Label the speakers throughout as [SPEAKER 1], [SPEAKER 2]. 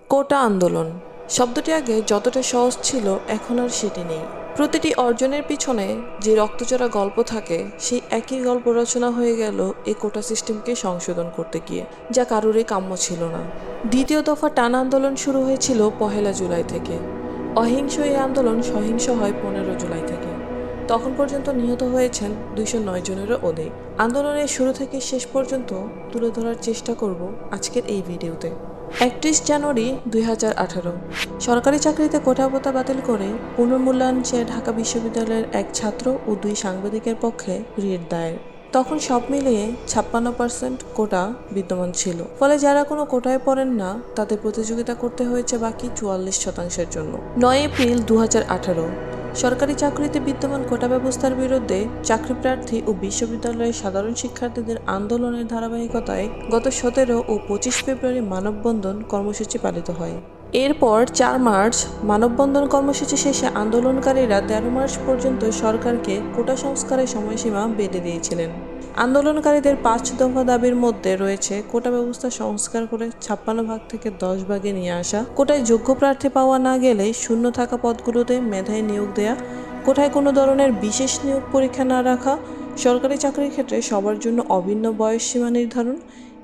[SPEAKER 1] কোটা আন্দোলন শব্দটি আগে যতটা সহজ ছিল এখন আর সেটি নেই। প্রতিটি অর্জনের পিছনে যে রক্তচড়া গল্প থাকে সেই একই গল্প রচনা হয়ে গেল এই কোটা সিস্টেমকে সংশোধন করতে গিয়ে, যা কারোরই কাম্য ছিল না। দ্বিতীয় দফা টানা আন্দোলন শুরু হয়েছিল 1 জুলাই থেকে। অহিংস এই আন্দোলন সহিংস হয় 15 জুলাই থেকে। তখন পর্যন্ত নিহত হয়েছেন 209 জনেরও অধিক। আন্দোলনের শুরু থেকে শেষ পর্যন্ত তুলে ধরার চেষ্টা করব আজকের এই ভিডিওতে। 31 জানুয়ারি 2018 সরকারি চাকরিতে কোটা ভাতা বাতিল করে পুনর্মূল্যায়ন চেয়ে ঢাকা বিশ্ববিদ্যালয়ের এক ছাত্র ও 2 সাংবাদিকের পক্ষে রিট দায়ের। তখন সব মিলিয়ে 56% কোটা বিদ্যমান ছিল, ফলে যারা কোনো কোটায় পড়েন না তাদের প্রতিযোগিতা করতে হয়েছে বাকি 44%-এর জন্য। 9 এপ্রিল 2018 সরকারি চাকরিতে বিদ্যমান কোটা ব্যবস্থার বিরুদ্ধে চাকরি প্রার্থী ও বিশ্ববিদ্যালয়ের সাধারণ শিক্ষার্থীদের আন্দোলনের ধারাবাহিকতায় গত 17 ও 25 ফেব্রুয়ারি মানববন্ধন কর্মসূচি পালিত হয়। এরপর 4 মার্চ মানববন্ধন কর্মসূচি শেষে আন্দোলনকারীরা 13 মার্চ পর্যন্ত সরকারকে কোটা সংস্কারের সময়সীমা বেঁধে দিয়েছিলেন। আন্দোলনকারীদের 5 দফা দাবির মধ্যে রয়েছে কোটা ব্যবস্থা সংস্কার করে 56 ভাগ থেকে 10 ভাগে নিয়ে আসা, কোটায় যোগ্য প্রার্থী পাওয়া না গেলে শূন্য থাকা পদগুলোতে মেধায় নিয়োগ দেয়া, কোটায় কোনো ধরনের বিশেষ নিয়োগ পরীক্ষা না রাখা, সরকারি চাকরির ক্ষেত্রে সবার জন্য অভিন্ন বয়স সীমা নির্ধারণ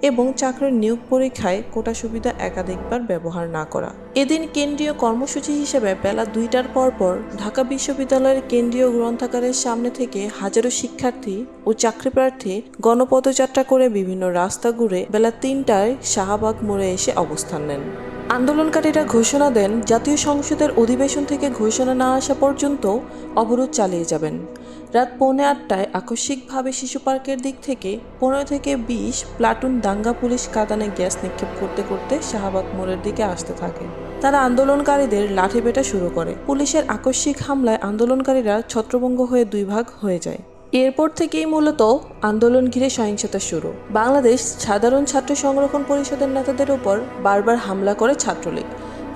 [SPEAKER 1] এবং চাকরির নিয়োগ পরীক্ষায় কোটা সুবিধা একাধিকবার ব্যবহার না করা। এদিন কেন্দ্রীয় কর্মসূচি হিসেবে বেলা 2টার পরপর ঢাকা বিশ্ববিদ্যালয়ের কেন্দ্রীয় গ্রন্থাগারের সামনে থেকে হাজারো শিক্ষার্থী ও চাকরিপ্রার্থী গণপদযাত্রা করে বিভিন্ন রাস্তা ঘুরে বেলা 3টায় শাহবাগ মোড়ে এসে অবস্থান নেন। আন্দোলনকারীরা ঘোষণা দেন জাতীয় সংসদের অধিবেশন থেকে ঘোষণা না আসা পর্যন্ত অবরোধ চালিয়ে যাবেন। রাত 7:45টায় আকস্মিকভাবে শিশু পার্কের দিক থেকে 15 থেকে 20 প্লাটুন দাঙ্গা পুলিশ কাঁদানে গ্যাস নিক্ষেপ করতে করতে শাহবাগ মোড়ের দিকে আসতে থাকে। তারা আন্দোলনকারীদের লাঠিপেটা শুরু করে। পুলিশের আকস্মিক হামলায় আন্দোলনকারীরা ছত্রভঙ্গ হয়ে 2 ভাগ হয়ে যায়। এরপর থেকেই মূলত আন্দোলন ঘিরে সহিংসতা শুরু। বাংলাদেশ সাধারণ ছাত্র সংরক্ষণ পরিষদের নেতাদের উপর বারবার হামলা করে ছাত্রলীগ,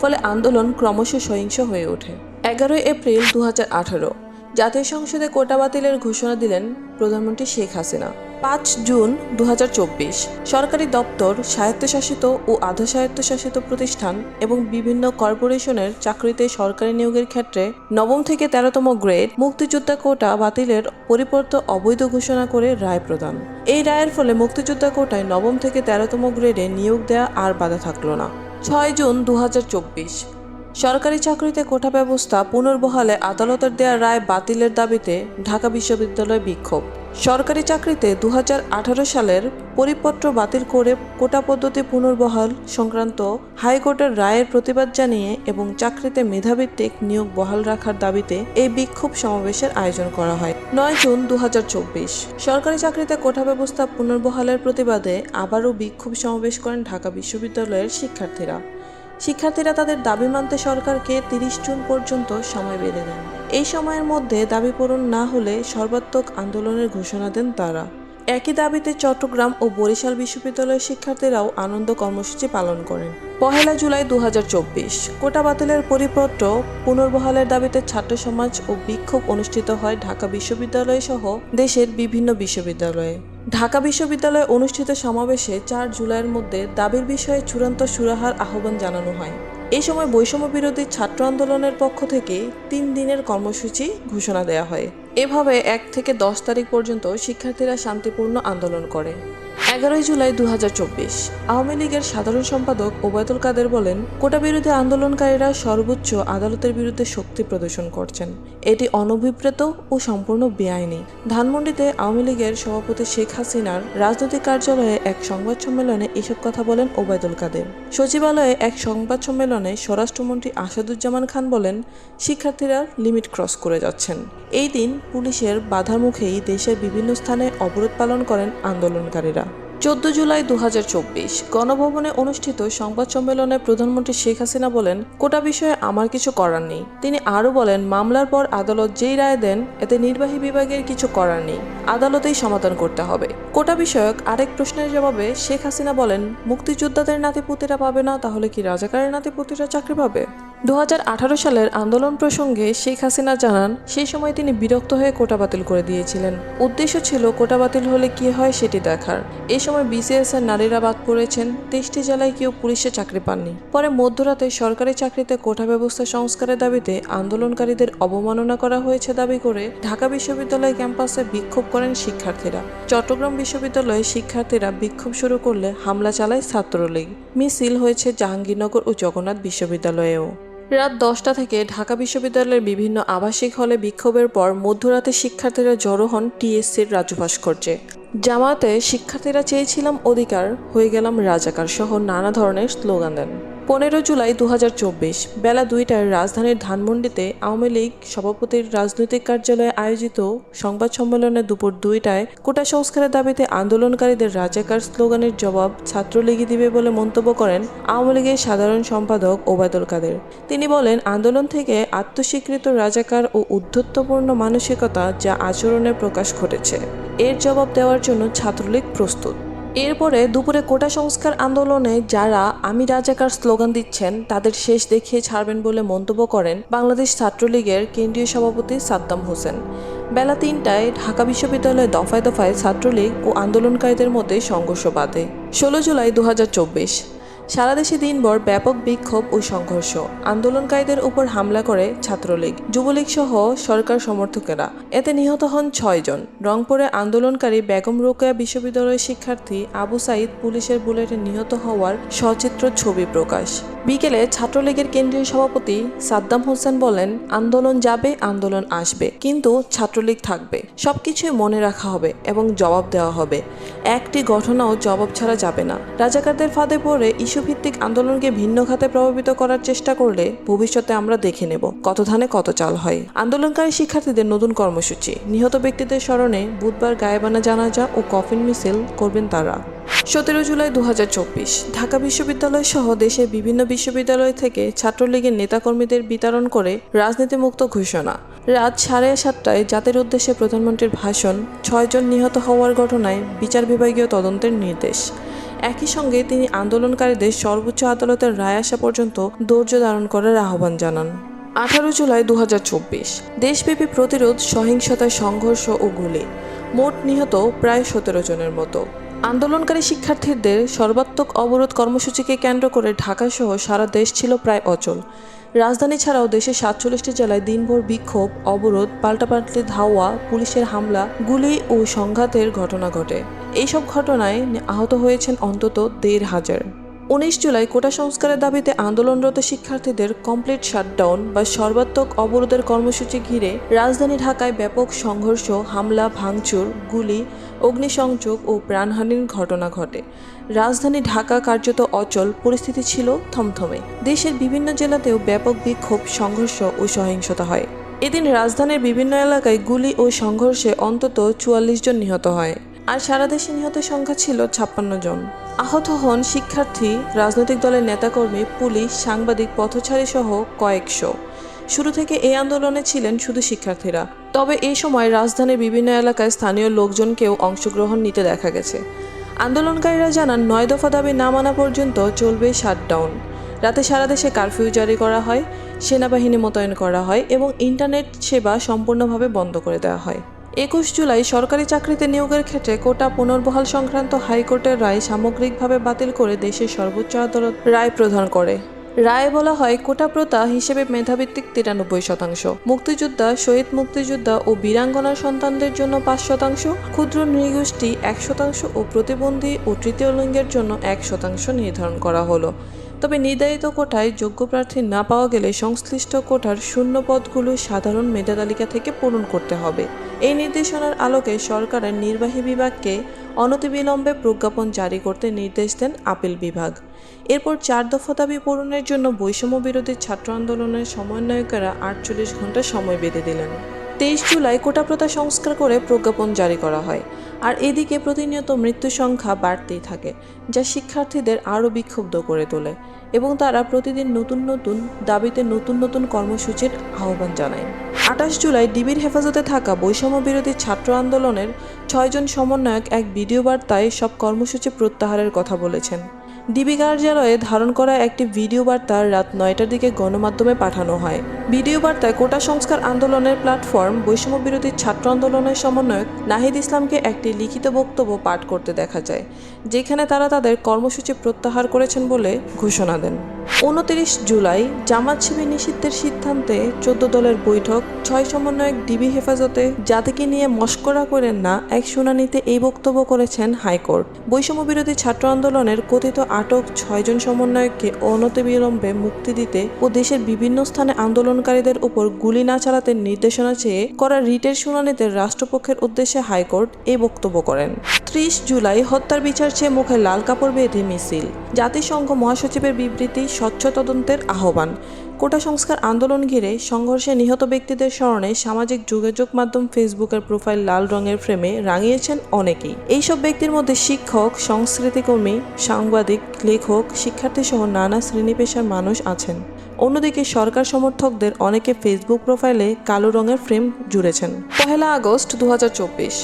[SPEAKER 1] ফলে আন্দোলন ক্রমশ সহিংস হয়ে ওঠে। 11 এপ্রিল 2018 জাতীয় সংসদে কোটা বাতিলের ঘোষণা দিলেন প্রধানমন্ত্রী শেখ হাসিনা। 5 জুন 2024 সরকারি দপ্তর, স্বায়ত্তশাসিত ও আধা স্বায়ত্তশাসিত প্রতিষ্ঠান এবং বিভিন্ন কর্পোরেশনের চাকরিতে সরকারি নিয়োগের ক্ষেত্রে 9ম থেকে 13তম গ্রেড মুক্তিযোদ্ধা কোটা বাতিলের পরিবর্তে অবৈধ ঘোষণা করে রায় প্রদান। এই রায়ের ফলে মুক্তিযোদ্ধা কোটায় 9ম থেকে 13তম গ্রেডে নিয়োগ দেওয়া আর বাধা থাকল না। 6 জুন 2024 সরকারি চাকরিতে কোটা ব্যবস্থা পুনর্বহালে আদালতের দেয়া রায় বাতিলের দাবিতে ঢাকা বিশ্ববিদ্যালয় বিক্ষোভ। সরকারি চাকরিতে 2018 সালের পরিপত্র বাতিল করে কোটা পদ্ধতি পুনর্বহাল সংক্রান্ত হাইকোর্টের রায়ের প্রতিবাদ জানিয়ে এবং চাকরিতে মেধাভিত্তিক নিয়োগ বহাল রাখার দাবিতে এই বিক্ষোভ সমাবেশের আয়োজন করা হয়। 9 জুন 2024 সরকারি চাকরিতে কোটা ব্যবস্থা পুনর্বহালের প্রতিবাদে আবারও বিক্ষোভ সমাবেশ করেন ঢাকা বিশ্ববিদ্যালয়ের শিক্ষার্থীরা তাদের দাবি মানতে সরকারকে 30 জুন পর্যন্ত সময় বেঁধে দেন। এই সময়ের মধ্যে দাবি পূরণ না হলে সর্বাত্মক আন্দোলনের ঘোষণা দেন তারা। একই দাবিতে চট্টগ্রাম ও বরিশাল বিশ্ববিদ্যালয়ের শিক্ষার্থীরাও আনন্দ কর্মসূচি পালন করেন। 1 জুলাই 2024 কোটা বাতিলের পরিপত্র পুনর্বহালের দাবিতে ছাত্র সমাজ ও বিক্ষোভ অনুষ্ঠিত হয় ঢাকা বিশ্ববিদ্যালয় সহ দেশের বিভিন্ন বিশ্ববিদ্যালয়ে। ঢাকা বিশ্ববিদ্যালয়ে অনুষ্ঠিত সমাবেশে 4 জুলাইয়ের মধ্যে দাবির বিষয়ে চূড়ান্ত সুরাহার আহ্বান জানানো হয়। এই সময় বৈষম্য বিরোধী ছাত্র আন্দোলনের পক্ষ থেকে 3 দিনের কর্মসূচি ঘোষণা দেওয়া হয়। এভাবে 1 থেকে 10 তারিখ পর্যন্ত শিক্ষার্থীরা শান্তিপূর্ণ আন্দোলন করে। 11 জুলাই 2024 আওয়ামী লীগের সাধারণ সম্পাদক ওবায়দুল কাদের বলেন, কোটা বিরোধী আন্দোলনকারীরা সর্বোচ্চ আদালতের বিরুদ্ধে শক্তি প্রদর্শন করছেন। এটি অনভিপ্রেত ও সম্পূর্ণ বেআইনি। ধানমন্ডিতে আওয়ামী লীগের সভাপতি শেখ হাসিনার রাজনৈতিক কার্যালয়ে এক সংবাদ সম্মেলনে এসব কথা বলেন ওবায়দুল কাদের। সচিবালয়ে এক সংবাদ সম্মেলনে স্বরাষ্ট্রমন্ত্রী আসাদুজ্জামান খান বলেন, শিক্ষার্থীরা লিমিট ক্রস করে যাচ্ছেন। এই দিন পুলিশের বাধার মুখেই দেশের বিভিন্ন স্থানে অবরোধ পালন করেন আন্দোলনকারীরা। 14 জুলাই 2024 গণভবনে অনুষ্ঠিত সংবাদ সম্মেলনে প্রধানমন্ত্রী শেখ হাসিনা বলেন, কোটা বিষয়ে আমার কিছু করার নেই। তিনি আরও বলেন, মামলার পর আদালত যেই রায় দেন এতে নির্বাহী বিভাগের কিছু করার নেই, আদালতেই সমাধান করতে হবে। কোটা বিষয়ক আরেক প্রশ্নের জবাবে শেখ হাসিনা বলেন, মুক্তিযোদ্ধাদের নাতিপুতিরা পাবে না, তাহলে কি রাজাকারের নাতিপুতিরা চাকরি পাবে? 2018 সালের আন্দোলন প্রসঙ্গে শেখ হাসিনা জানান, সেই সময় তিনি বিরক্ত হয়ে কোটা বাতিল করে দিয়েছিলেন। উদ্দেশ্য ছিল কোটা বাতিল হলে কি হয় সেটি দেখার। এই সময় বিসিএস এর নারীরা বাদ পড়েছেন, 23টি জেলায় কেউ পুলিশে চাকরি পাননি। পরে মধ্যরাতে সরকারি চাকরিতে কোটা ব্যবস্থা সংস্কারের দাবিতে আন্দোলনকারীদের অবমাননা করা হয়েছে দাবি করে ঢাকা বিশ্ববিদ্যালয় ক্যাম্পাসে বিক্ষোভ করেন শিক্ষার্থীরা। চট্টগ্রাম বিশ্ববিদ্যালয়ে শিক্ষার্থীরা বিক্ষোভ শুরু করলে হামলা চালায় ছাত্রলীগ। মিছিল হয়েছে জাহাঙ্গীরনগর ও জগন্নাথ বিশ্ববিদ্যালয়েও। রাত 10টা থেকে ঢাকা বিশ্ববিদ্যালয়ের বিভিন্ন আবাসিক হলে বিক্ষোভের পর মধ্যরাতে শিক্ষার্থীরা জড়ো হন টিএসসির রাজু ভাস্কর্যে। জামাতে শিক্ষার্থীরা চেয়েছিলাম অধিকার, হয়ে গেলাম রাজাকার সহ নানা ধরনের স্লোগান দেন। 15 জুলাই 2024 বেলা 2টায় রাজধানীর ধানমন্ডিতে আওয়ামী লীগ সভাপতির রাজনৈতিক কার্যালয়ে আয়োজিত সংবাদ সম্মেলনে দুপুর 2টায় কোটা সংস্কারের দাবিতে আন্দোলনকারীদের রাজাকার স্লোগানের জবাব ছাত্রলীগই দিবে বলে মন্তব্য করেন আওয়ামী লীগের সাধারণ সম্পাদক ওবায়দুল কাদের। তিনি বলেন, আন্দোলন থেকে আত্মস্বীকৃত রাজাকার ও উদ্ধত্যপূর্ণ মানসিকতা যা আচরণের প্রকাশ ঘটেছে, এর জবাব দেওয়ার জন্য ছাত্রলীগ প্রস্তুত। এরপরে দুপুরে কোটা সংস্কার আন্দোলনে যারা আমি রাজাকার স্লোগান দিচ্ছেন তাদের শেষ দেখিয়ে ছাড়বেন বলে মন্তব্য করেন বাংলাদেশ ছাত্রলীগের কেন্দ্রীয় সভাপতি সাদ্দাম হোসেন। বেলা 3টায় ঢাকা বিশ্ববিদ্যালয়ে দফায় দফায় ছাত্রলীগ ও আন্দোলনকারীদের মধ্যে সংঘর্ষ বাধে। 16 জুলাই 2024 সারা দেশে দিনভর ব্যাপক বিক্ষোভ ও সংঘর্ষ। আন্দোলনকারীদের উপর হামলা করে ছাত্রলীগ, যুবলীগ সহ সরকার সমর্থকেরা। এতে নিহত হন 6 জন। রংপুরে আন্দোলনকারী বেগম রোকেয়া বিশ্ববিদ্যালয়ের শিক্ষার্থী আবু সাইদ পুলিশের বুলেটে নিহত হওয়ার সচিত্র ছবি প্রকাশ। বিকেলে ছাত্রলীগের কেন্দ্রীয় সভাপতি সাদ্দাম হোসেন বলেন, আন্দোলন যাবে, আন্দোলন আসবে, কিন্তু ছাত্রলীগ থাকবে। সবকিছুই মনে রাখা হবে এবং জবাব দেওয়া হবে। একটি ঘটনাও জবাব ছাড়া যাবে না। রাজাকারদের ফাঁদে পড়ে ইস্যুভিত্তিক আন্দোলনকে ভিন্ন খাতে প্রভাবিত করার চেষ্টা করলে ভবিষ্যতে আমরা দেখে নেব কত ধানে কত চাল হয়। আন্দোলনকারী শিক্ষার্থীদের নতুন কর্মসূচি। নিহত ব্যক্তিদের স্মরণে বুধবার গায়েবানা জানাজা ও কফিন মিছিল করবেন তারা। 17 জুলাই 2024 ঢাকা বিশ্ববিদ্যালয় সহ দেশের বিভিন্ন বিশ্ববিদ্যালয় থেকে ছাত্রলীগের নেতাকর্মীদের বিতরণ করে রাজনীতিমুক্ত ঘোষণা। রাত 7:30টায় জাতির উদ্দেশ্যে প্রধানমন্ত্রীর ভাষণ। 6 জন নিহত হওয়ার ঘটনায় বিচার বিভাগীয় তদন্তের নির্দেশ। একই সঙ্গে তিনি আন্দোলনকারীদের সর্বোচ্চ আদালতের রায় আসা পর্যন্ত ধৈর্য ধারণ করার আহ্বান জানান। 18 জুলাই 2024 দেশব্যাপী প্রতিরোধ, সহিংসতায় সংঘর্ষ ও গুলি। মোট নিহত প্রায় 17 জনের মতো। আন্দোলনকারী শিক্ষার্থীদের সর্বাত্মক অবরোধ কর্মসূচিকে কেন্দ্র করে ঢাকাসহ সারা দেশ ছিল প্রায় অচল। রাজধানী ছাড়াও দেশের 47টি জেলায় দিনভর বিক্ষোভ, অবরোধ, পাল্টাপাল্টি ধাওয়া, পুলিশের হামলা, গুলি ও সংঘাতের ঘটনা ঘটে। এইসব ঘটনায় আহত হয়েছেন অন্তত 1,500। 19 জুলাই কোটা সংস্কারের দাবিতে আন্দোলনরত শিক্ষার্থীদের কমপ্লিট শাটডাউন বা সর্বাত্মক অবরোধের কর্মসূচি ঘিরে রাজধানী ঢাকায় ব্যাপক সংঘর্ষ, হামলা, ভাঙচুর, গুলি, অগ্নিসংযোগ ও প্রাণহানির ঘটনা ঘটে। রাজধানী ঢাকা কার্যত অচল, পরিস্থিতি ছিল থমথমে। দেশের বিভিন্ন জেলাতেও ব্যাপক বিক্ষোভ, সংঘর্ষ ও সহিংসতা হয়। এদিন রাজধানীর বিভিন্ন এলাকায় গুলি ও সংঘর্ষে অন্তত 44 জন নিহত হয়, আর সারা দেশে নিহতের সংখ্যা ছিল 56 জন। আহত হন শিক্ষার্থী, রাজনৈতিক দলের নেতাকর্মী, পুলিশ, সাংবাদিক, পথচারী সহ কয়েকশো। শুরু থেকে এই আন্দোলনে ছিলেন শুধু শিক্ষার্থীরা, তবে এই সময় রাজধানীর বিভিন্ন এলাকায় স্থানীয় লোকজনকেও অংশগ্রহণ নিতে দেখা গেছে। আন্দোলনকারীরা জানান, 9 দফা দাবি না মানা পর্যন্ত চলবে শাটডাউন। রাতে সারা দেশে কারফিউ জারি করা হয়, সেনাবাহিনী মোতায়েন করা হয় এবং ইন্টারনেট সেবা সম্পূর্ণভাবে বন্ধ করে দেওয়া হয়। 21 জুলাই সরকারি চাকরিতে নিয়োগের ক্ষেত্রে কোটা পুনর্বহাল সংক্রান্ত হাইকোর্টের রায় সামগ্রিকভাবে বাতিল করে দেশের সর্বোচ্চ আদালত রায় প্রদান করে। রায়ে বলা হয়, কোটা প্রথা হিসেবে মেধাভিত্তিক 93%, মুক্তিযোদ্ধা, শহীদ মুক্তিযোদ্ধা ও বীরাঙ্গনার সন্তানদের জন্য 5%, ক্ষুদ্র নৃগোষ্ঠী 1% ও প্রতিবন্ধী ও তৃতীয় লিঙ্গের জন্য 1% নির্ধারণ করা হলো। তবে নির্ধারিত কোটায় যোগ্য প্রার্থী না পাওয়া গেলে সংশ্লিষ্ট কোটার শূন্য পদগুলো সাধারণ মেধা তালিকা থেকে পূরণ করতে হবে। এই নির্দেশনার আলোকে সরকারের নির্বাহী বিভাগকে অনতিবিলম্বে প্রজ্ঞাপন জারি করতে নির্দেশ দেন আপিল বিভাগ। এরপর 4 দফা দাবি পূরণের জন্য বৈষম্য বিরোধী ছাত্র আন্দোলনের সমন্বয়কেরা 48 ঘন্টা সময় বেঁধে দিলেন। 23 জুলাই কোটা প্রথা সংস্কার করে প্রজ্ঞাপন জারি করা হয়। আর এদিকে প্রতিনিয়ত মৃত্যু সংখ্যা বাড়তেই থাকে, যা শিক্ষার্থীদের আরও বিক্ষুব্ধ করে তোলে এবং তারা প্রতিদিন নতুন নতুন দাবিতে নতুন নতুন কর্মসূচির আহ্বান জানায়। 28 জুলাই ডিবির হেফাজতে থাকা বৈষম্য বিরোধী ছাত্র আন্দোলনের 6 জন সমন্বয়ক এক ভিডিও বার্তায় সব কর্মসূচি প্রত্যাহারের কথা বলেছেন। ডিবি কার্যালয়ে ধারণ করা একটি ভিডিও বার্তা রাত 9টার দিকে গণমাধ্যমে পাঠানো হয়। ভিডিও বার্তায় কোটা সংস্কার আন্দোলনের প্ল্যাটফর্ম বৈষম্য বিরোধী ছাত্র আন্দোলনের সমন্বয়ক নাহিদ ইসলামকে একটি লিখিত বক্তব্য পাঠ করতে দেখা যায়, যেখানে তারা তাদের কর্মসূচি প্রত্যাহার করেছেন বলে ঘোষণা দেন। 29 জুলাই জামাত শিবির নিষিদ্ধের সিদ্ধান্তে 14 দলের বৈঠক, 6 সমন্বয়ক ডিবি হেফাজতে জাতিকে নিয়ে মশকরা করেন না এক শুনানিতে এই বক্তব্য করেছেন হাইকোর্ট। বৈষম্য বিরোধী ছাত্র আন্দোলনের কথিত আটক 6 জন সমন্বয়ককে অনতিবিলম্বে মুক্তি দিতে ও দেশের বিভিন্ন স্থানে আন্দোলনকারীদের উপর গুলি না চালাতে নির্দেশনা চেয়ে করা রিটের শুনানিতে রাষ্ট্রপক্ষের উদ্দেশ্যে হাইকোর্ট এই বক্তব্য করেন। 30 জুলাই হত্যার বিচার চেয়ে মুখে লাল কাপড় বেঁধে মিছিল, জাতিসংঘ মহাসচিবের বিবৃতি, স্বচ্ছ তদন্তের আহ্বান। কোটা সংস্কার আন্দোলন ঘিরে সংঘর্ষে নিহত ব্যক্তিদের স্মরণে সামাজিক যোগাযোগ মাধ্যম ফেসবুকের প্রোফাইল লাল রঙের ফ্রেমে রাঙিয়েছেন অনেকেই। এইসব ব্যক্তির মধ্যে শিক্ষক, সংস্কৃতিকর্মী, সাংবাদিক, লেখক, শিক্ষার্থী সহ নানা শ্রেণী পেশার মানুষ আছেন। অন্যদিকে সরকার সমর্থকদের অনেকে ফেসবুক প্রোফাইলে কালো রঙের ফ্রেম জুড়েছেন। 1 আগস্ট 2024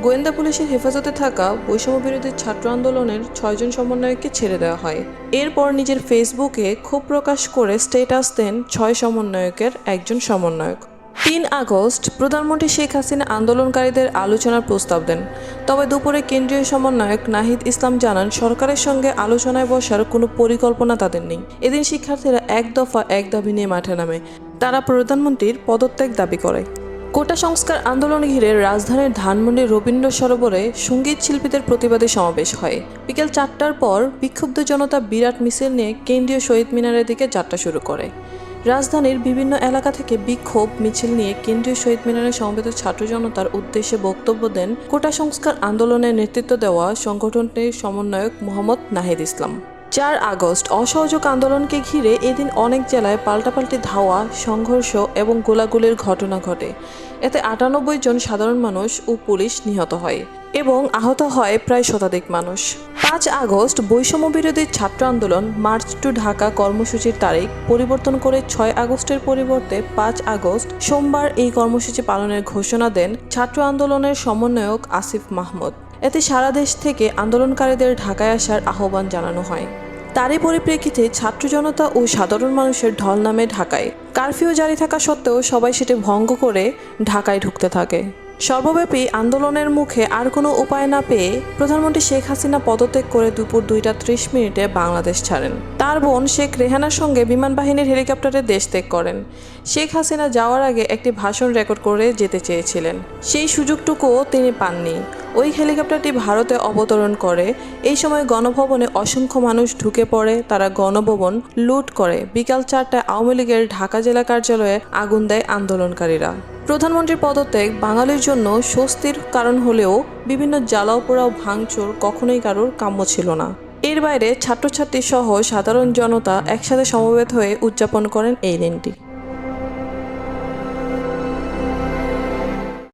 [SPEAKER 1] গোয়েন্দা পুলিশের হেফাজতে থাকা বৈষম্য বিরোধী ছাত্র আন্দোলনের 6 জন সমন্বয়ককে ছেড়ে দেওয়া হয়। এরপর নিজের ফেসবুকে ক্ষোভ প্রকাশ করে স্ট্যাটাস দেন 6 সমন্বয়কের একজন সমন্বয়ক। 3 আগস্ট প্রধানমন্ত্রী শেখ হাসিনা আন্দোলনকারীদের আলোচনার প্রস্তাব দেন। তবে দুপুরে কেন্দ্রীয় সমন্বয়ক নাহিদ ইসলাম জানান, সরকারের সঙ্গে আলোচনায় বসার কোনো পরিকল্পনা তাদের নেই। এদিন শিক্ষার্থীরা এক দফা এক দাবি নিয়ে মাঠে নামে। তারা প্রধানমন্ত্রীর পদত্যাগ দাবি করে। কোটা সংস্কার আন্দোলন ঘিরে রাজধানীর ধানমন্ডির রবীন্দ্র সরোবরে সঙ্গীত শিল্পীদের প্রতিবাদী সমাবেশ হয়। বিকেল 4টার পর বিক্ষুব্ধ জনতা বিরাট মিছিল নিয়ে কেন্দ্রীয় শহীদ মিনারের দিকে যাত্রা শুরু করে। রাজধানীর বিভিন্ন এলাকা থেকে বিক্ষোভ মিছিল নিয়ে কেন্দ্রীয় শহীদ মিনারে সমবেত ছাত্র জনতার উদ্দেশ্যে বক্তব্য দেন কোটা সংস্কার আন্দোলনের নেতৃত্ব দেওয়া সংগঠনটির সমন্বয়ক মোহাম্মদ নাহিদ ইসলাম। 4 আগস্ট অসহযোগ আন্দোলনকে ঘিরে এদিন অনেক জেলায় পাল্টাপাল্টি ধাওয়া, সংঘর্ষ এবং গোলাগুলির ঘটনা ঘটে। এতে 98 জন সাধারণ মানুষ ও পুলিশ নিহত হয় এবং আহত হয় প্রায় শতাধিক মানুষ। 5 আগস্ট বৈষম্য বিরোধী ছাত্র আন্দোলন মার্চ টু ঢাকা কর্মসূচির তারিখ পরিবর্তন করে 6 আগস্টের পরিবর্তে 5 আগস্ট সোমবার এই কর্মসূচি পালনের ঘোষণা দেন ছাত্র আন্দোলনের সমন্বয়ক আসিফ মাহমুদ। এতে সারা দেশ থেকে আন্দোলনকারীদের ঢাকায় আসার আহ্বান জানানো হয়। তারই পরিপ্রেক্ষিতে ছাত্র জনতা ও সাধারণ মানুষের ঢল নামে ঢাকায়। কারফিউ জারি থাকা সত্ত্বেও সবাই সেটি ভঙ্গ করে ঢাকায় ঢুকতে থাকে। সর্বব্যাপী আন্দোলনের মুখে আর কোনো উপায় না পেয়ে প্রধানমন্ত্রী শেখ হাসিনা পদত্যাগ করে দুপুর 2:30 বাংলাদেশ ছাড়েন। তার বোন শেখ রেহানার সঙ্গে বিমান বাহিনীর হেলিকপ্টারে দেশ ত্যাগ করেন। শেখ হাসিনা যাওয়ার আগে একটি ভাষণ রেকর্ড করে যেতে চেয়েছিলেন, সেই সুযোগটুকুও তিনি পাননি। ওই হেলিকপ্টারটি ভারতে অবতরণ করে। এই সময় গণভবনে অসংখ্য মানুষ ঢুকে পড়ে, তারা গণভবন লুট করে। বিকাল 4টায় আওয়ামী লীগের ঢাকা জেলা কার্যালয়ে আগুন দেয় আন্দোলনকারীরা। প্রধানমন্ত্রীর পদত্যাগ বাঙালির জন্য স্বস্তির কারণ হলেও বিভিন্ন জ্বালাও পোড়াও ভাঙচুর কখনোই কারোর কাম্য ছিল না। এর বাইরে ছাত্রছাত্রী সহ সাধারণ জনতা একসাথে সমবেত হয়ে উদযাপন করেন এই দিনটি।